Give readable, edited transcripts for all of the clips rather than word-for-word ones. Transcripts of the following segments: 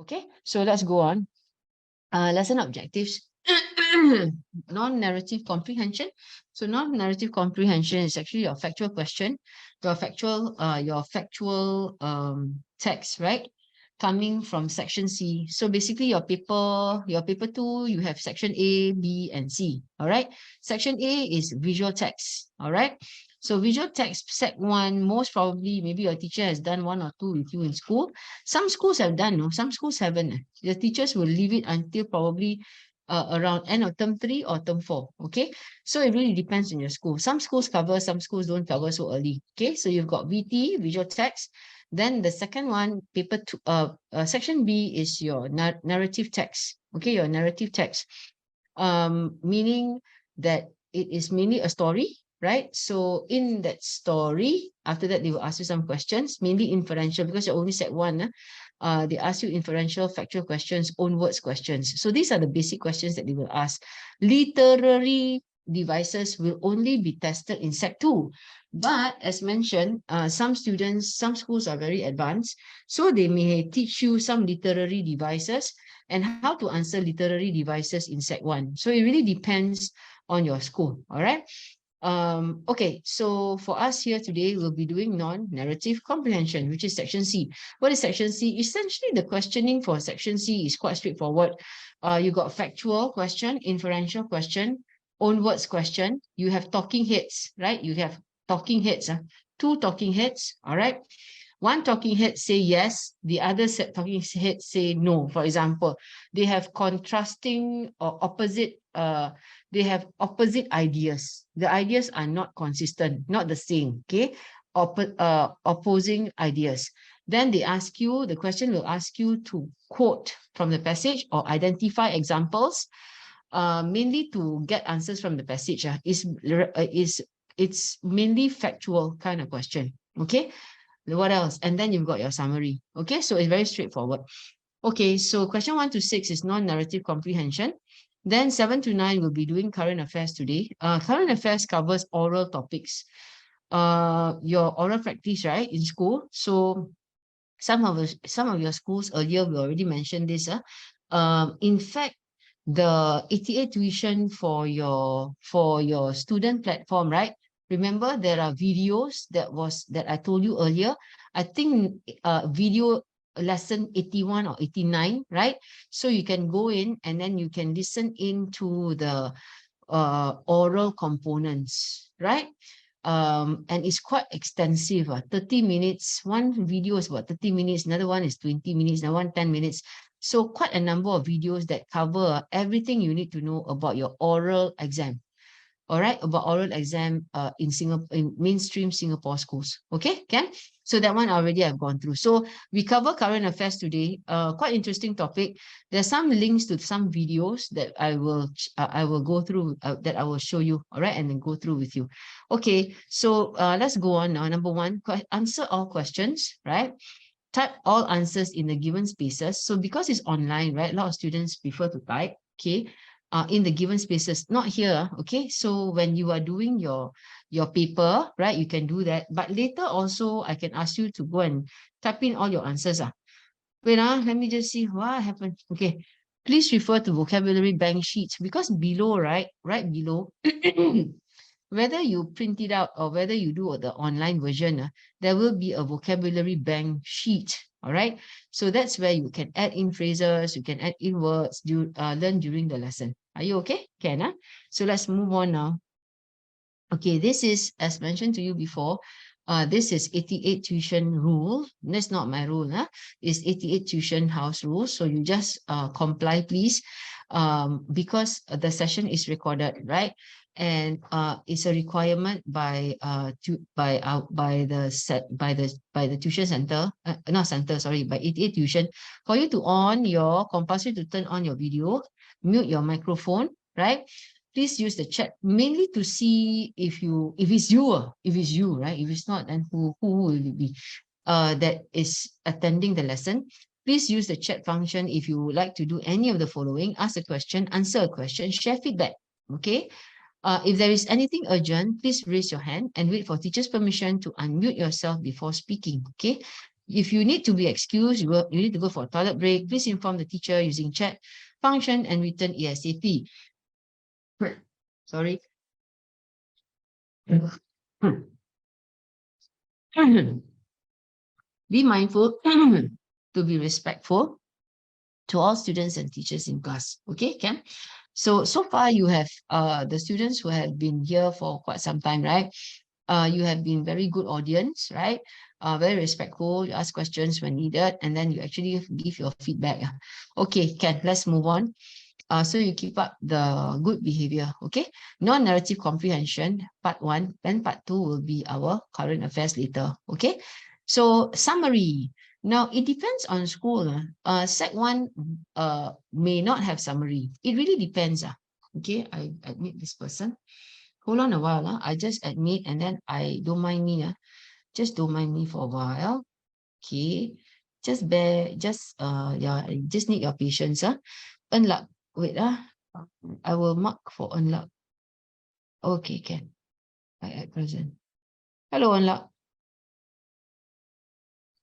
Okay, so let's go on. Lesson objectives. Non-narrative comprehension. So non-narrative comprehension is actually your factual question, your factual text, right? Coming from section C. So basically your paper 2, you have section A, B, and C. All right. Section A is visual text. All right. So visual text, Sec 1, most probably maybe your teacher has done 1 or 2 with you in school. Some schools have done, no, some schools haven't. The teachers will leave it until probably around end of term 3 or term 4. Okay, so it really depends on your school. Some schools cover, some schools don't cover so early. Okay, so you've got VT, visual text. Then the second one, paper 2, section B is your narrative text. Okay, your narrative text, meaning that it is mainly a story, right? So in that story, after that, they will ask you some questions, mainly inferential, because you're only set 1. They ask you inferential, factual questions, own words questions. So these are the basic questions that they will ask. Literary devices will only be tested in Sec 2. But as mentioned, some schools are very advanced, so they may teach you some literary devices and how to answer literary devices in Sec 1. So it really depends on your school, all right? Okay, so for us here today, we'll be doing non-narrative comprehension, which is section C. What is section C? Essentially, the questioning for section C is quite straightforward. You got factual question, inferential question, own words question. You have talking heads, right? You have talking heads, 2 talking heads, all right? One talking head say yes, the other talking head say no. For example, they have contrasting or opposite, they have opposite ideas. The ideas are not consistent, not the same, okay? Opposing ideas. Then they ask you, the question will ask you to quote from the passage or identify examples, mainly to get answers from the passage. It's mainly factual kind of question, okay? What else? And then you've got your summary. Okay, so it's very straightforward. Okay, so question 1 to 6 is non-narrative comprehension. Then 7 to 9 will be doing current affairs today. Current affairs covers oral topics. Your oral practice, right, in school. So some of your schools earlier, we already mentioned this. In fact, the 88 tuition for your student platform, right? Remember, there are videos that I told you earlier. I think video lesson 81 or 89, right? So you can go in and then you can listen into the oral components, right? And it's quite extensive. 30 minutes. One video is about 30 minutes. Another one is 20 minutes. Another one 10 minutes. So quite a number of videos that cover everything you need to know about your oral exam. All right, about oral exam in Singapore, in mainstream Singapore schools. Okay, Ken? So that one already I've gone through. So we cover current affairs today. Quite interesting topic. There's some links to some videos that I will go through, that I will show you. All right, and then go through with you. Okay, so let's go on now. Number 1, answer all questions, right? Type all answers in the given spaces. So because it's online, right? A lot of students prefer to type, okay? In the given spaces, not here, okay? So when you are doing your paper, right, you can do that. But later also, I can ask you to go and type in all your answers. Wait, let me just see what happened. Okay, please refer to vocabulary bank sheets, because below, right below, whether you print it out or whether you do the online version, there will be a vocabulary bank sheet. All right, so that's where you can add in phrases, you can add in words, learn during the lesson. Are you okay? Can? So let's move on now. Okay, this is, as mentioned to you before, this is 88 tuition rule. That's not my rule. It's 88 tuition house rule. So you just comply, please, because the session is recorded, right? And it's a requirement by the tuition center, not center, sorry, by 88 tuition, for you to compulsory to turn on your video, mute your microphone, right? Please use the chat mainly to see if it's you, right? If it's not, then who will it be that is attending the lesson? Please use the chat function if you would like to do any of the following: ask a question, answer a question, share feedback. Okay. If there is anything urgent, please raise your hand and wait for teacher's permission to unmute yourself before speaking. Okay. If you need to be excused, you need to go for a toilet break, please inform the teacher using chat function and return ASAP. Sorry. Be mindful to be respectful to all students and teachers in class. Okay, Cam? So far you have the students who have been here for quite some time, right? You have been very good audience, right? Very respectful, you ask questions when needed, and then you actually give your feedback. Okay, Ken, let's move on. So you keep up the good behavior, okay? Non-narrative comprehension, part 1, then part 2 will be our current affairs later, okay? So summary. Now, it depends on school. Sec 1 may not have summary. It really depends. Okay, I admit this person. Hold on a while. I just admit and then I don't mind me. Just don't mind me for a while. Okay, just yeah, I just need your patience. Unlock. Wait, I will mark for unlock. Okay, can. I at present. Hello, unlock.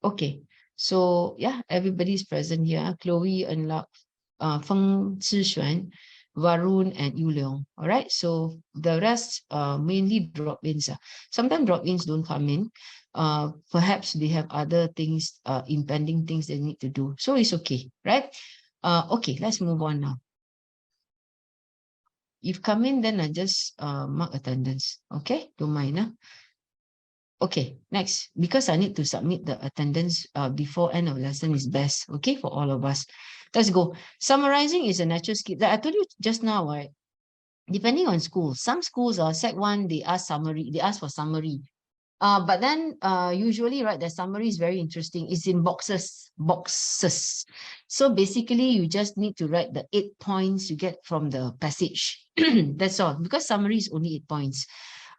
Okay, so yeah, everybody's present here. Chloe, unlock, Feng Zixuan, Varun, and Yu Leong. All right, so the rest mainly drop-ins. Sometimes drop-ins don't come in. Perhaps they have other things, impending things they need to do. So it's okay, right? Okay, let's move on now. If come in, then I just mark attendance. Okay, don't mind. Okay, next, because I need to submit the attendance before end of lesson is best, okay, for all of us. Let's go. Summarizing is a natural skill. That I told you just now, right? Depending on school, some schools are Sec 1, they ask for summary. But then usually, right, the summary is very interesting. It's in boxes. So basically, you just need to write the 8 points you get from the passage. That's all, because summary is only 8 points.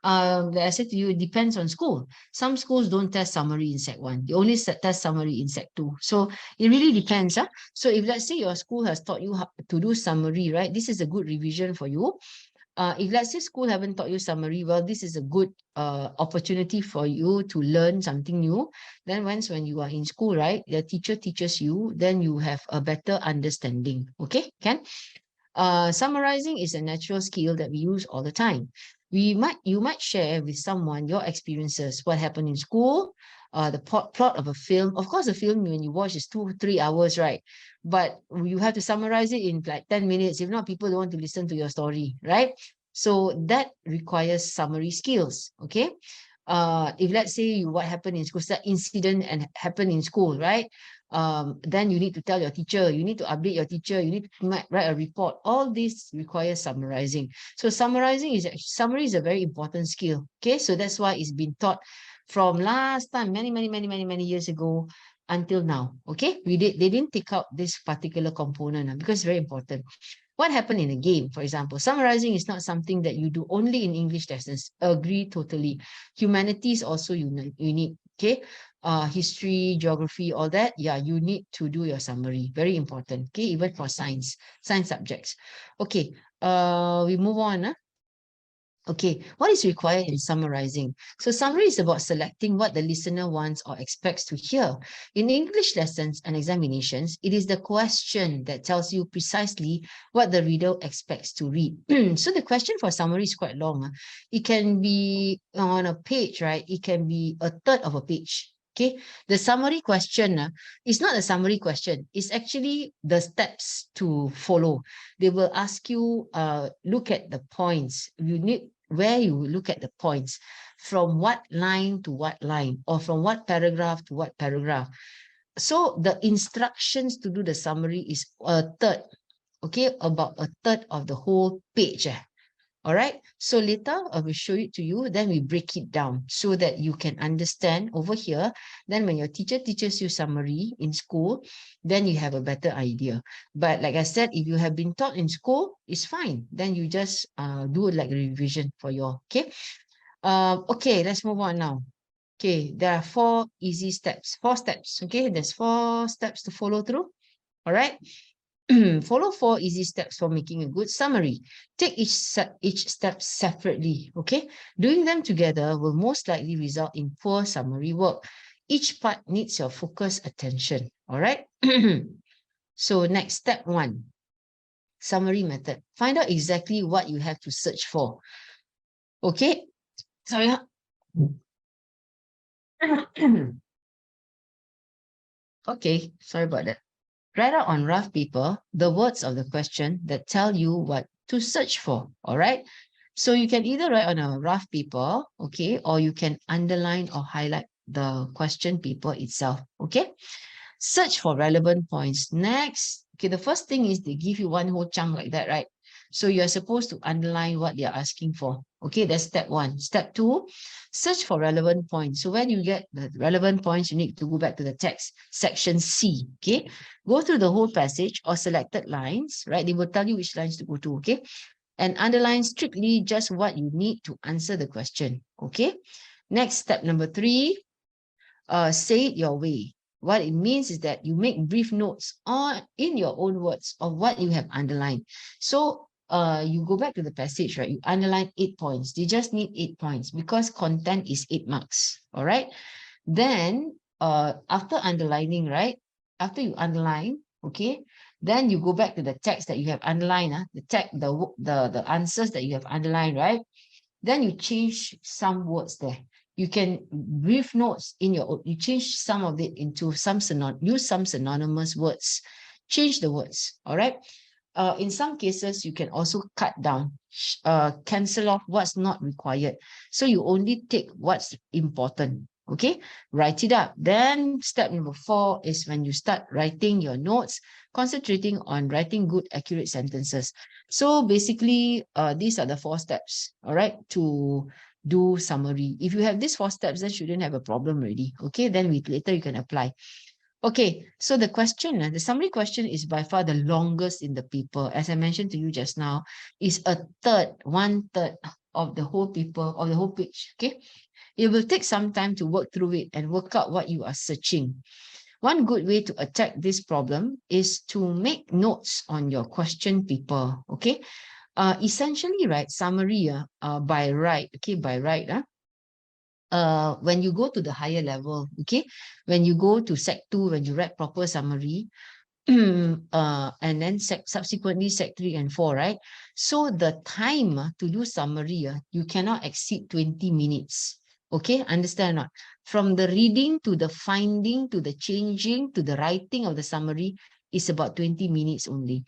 Like I said to you, it depends on school. Some schools don't test summary in Sec 1. They only test summary in Sec 2. So it really depends. So if let's say your school has taught you how to do summary, right, this is a good revision for you. If let's say school haven't taught you summary, well, this is a good opportunity for you to learn something new. Then when you are in school, right, the teacher teaches you, then you have a better understanding. Okay, Ken? Summarizing is a natural skill that we use all the time. You might share with someone your experiences, what happened in school, the plot of a film. Of course, a film when you watch is 2-3 hours, right? But you have to summarize it in like 10 minutes. If not, people don't want to listen to your story, right? So that requires summary skills. Okay. If let's say what happened in school, that incident and happened in school, right? Then you need to tell your teacher, you need to update your teacher, you need to write a report. All this requires summarizing. So summary is a very important skill. Okay, so that's why it's been taught from last time, many years ago until now. Okay, they didn't take out this particular component because it's very important. What happened in a game, for example? Summarizing is not something that you do only in English lessons. Agree totally. Humanities also you need. Okay, history, geography, all that. Yeah, you need to do your summary. Very important. Okay, even for science subjects. Okay, we move on. Okay, what is required in summarizing? So summary is about selecting what the listener wants or expects to hear. In English lessons and examinations, it is the question that tells you precisely what the reader expects to read. So the question for summary is quite long. It can be on a page, right? It can be a third of a page. Okay, the summary question is not a summary question. It's actually the steps to follow. They will ask you, look at the points. You need where you look at the points, from what line to what line, or from what paragraph to what paragraph. So the instructions to do the summary is a third, okay, about a third of the whole page. All right, so later I will show it to you, then we break it down so that you can understand over here. Then when your teacher teaches you summary in school, then you have a better idea. But like I said, if you have been taught in school, it's fine. Then you just do like a revision for your, okay? Okay, let's move on now. Okay, there are 4 easy steps, 4 steps, okay? There's 4 steps to follow through, all right? Follow 4 easy steps for making a good summary. Take each step separately, okay? Doing them together will most likely result in poor summary work. each part needs your focused attention. All right. So next, step 1, summary method. Find out exactly what you have to search for. Okay. Sorry. Okay, sorry about that. Write out on rough paper the words of the question that tell you what to search for. All right. So you can either write on a rough paper, okay, or you can underline or highlight the question paper itself. Okay. Search for relevant points. Next, okay, the first thing is they give you one whole chunk like that, right? So you're supposed to underline what they're asking for. Okay, that's step 1. Step 2, search for relevant points. So when you get the relevant points, you need to go back to the text, section C. Okay, go through the whole passage or selected lines, right? They will tell you which lines to go to, okay? And underline strictly just what you need to answer the question, okay? Next, step number 3, say it your way. What it means is that you make brief notes on in your own words of what you have underlined. So you go back to the passage, right? You underline 8 points. They just need 8 points because content is 8 marks. All right. Then after underlining, right? After you underline, okay, then you go back to the text that you have underlined, the text, the answers that you have underlined, right? Then you change some words there. You can brief notes in your, you change some of it into some use some synonymous words, change the words, all right? In some cases, you can also cut down, cancel off what's not required. So you only take what's important, okay? Write it up. Then step number 4 is when you start writing your notes, concentrating on writing good, accurate sentences. So basically, these are the 4 steps, all right, to do summary. If you have these 4 steps, then shouldn't have a problem already, okay? Then later you can apply. Okay, so the question, the summary question is by far the longest in the paper. As I mentioned to you just now, is a third, 1/3 of the whole paper, of the whole page, okay? It will take some time to work through it and work out what you are searching. One good way to attack this problem is to make notes on your question paper, okay? Essentially, right, summary by right, okay, by right, when you go to the higher level, okay, when you go to Sec 2, when you write proper summary, and then subsequently Sec 3 and 4, right? So the time to do summary, you cannot exceed 20 minutes. Okay, understand or not? From the reading to the finding to the changing to the writing of the summary is about 20 minutes only.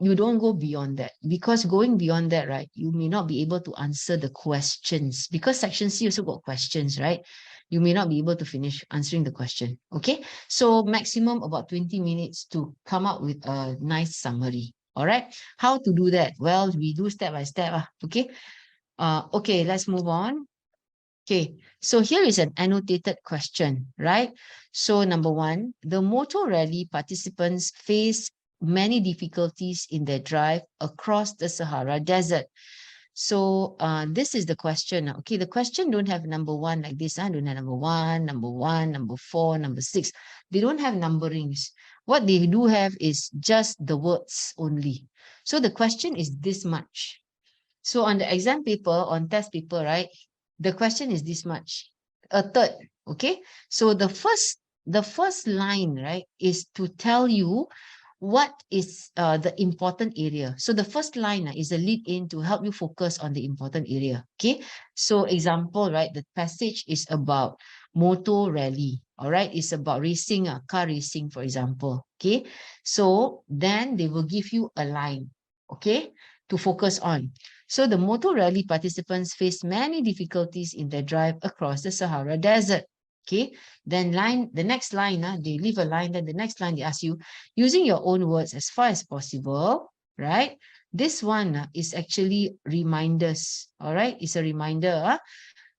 You don't go beyond that, because going beyond that, right, you may not be able to answer the questions, because section C also got questions, right? You may not be able to finish answering the question. Okay, so maximum about 20 minutes to come up with a nice summary. All right, how to do that? Well, we do step by step. Okay, okay, let's move on. Okay, so here is an annotated question, right? So number 1, the motor rally participants face many difficulties in their drive across the Sahara Desert. So this is the question. Okay, the question don't have number 1 like this. Don't have number 1, number 1, number 4, number 6. They don't have numberings. What they do have is just the words only. So the question is this much. So on the exam paper, on test paper, right, the question is this much, a third, okay? So the first line, right, is to tell you what is the important area. So the first line is a lead in to help you focus on the important area, okay? So example, right, the passage is about motor rally, all right? It's about racing, car racing, for example, okay? So then they will give you a line, okay, to focus on. So the motor rally participants faced many difficulties in their drive across the Sahara Desert. Okay, then the next line, they leave a line, then the next line they ask you, using your own words as far as possible, right? This one is actually reminders, all right? It's a reminder.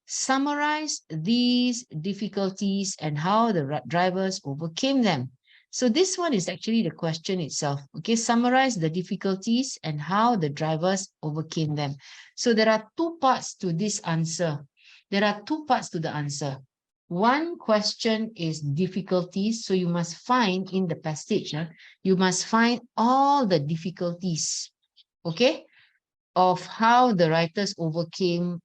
Summarize these difficulties and how the drivers overcame them. So this one is actually the question itself. Okay, summarize the difficulties and how the drivers overcame them. So there are 2 parts to this answer. There are 2 parts to the answer. One question is difficulties. So you must find in the passage, you must find all the difficulties, okay, of how the writers overcome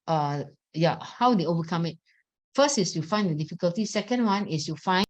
how they overcome it. First is you find the difficulty. Second one is you find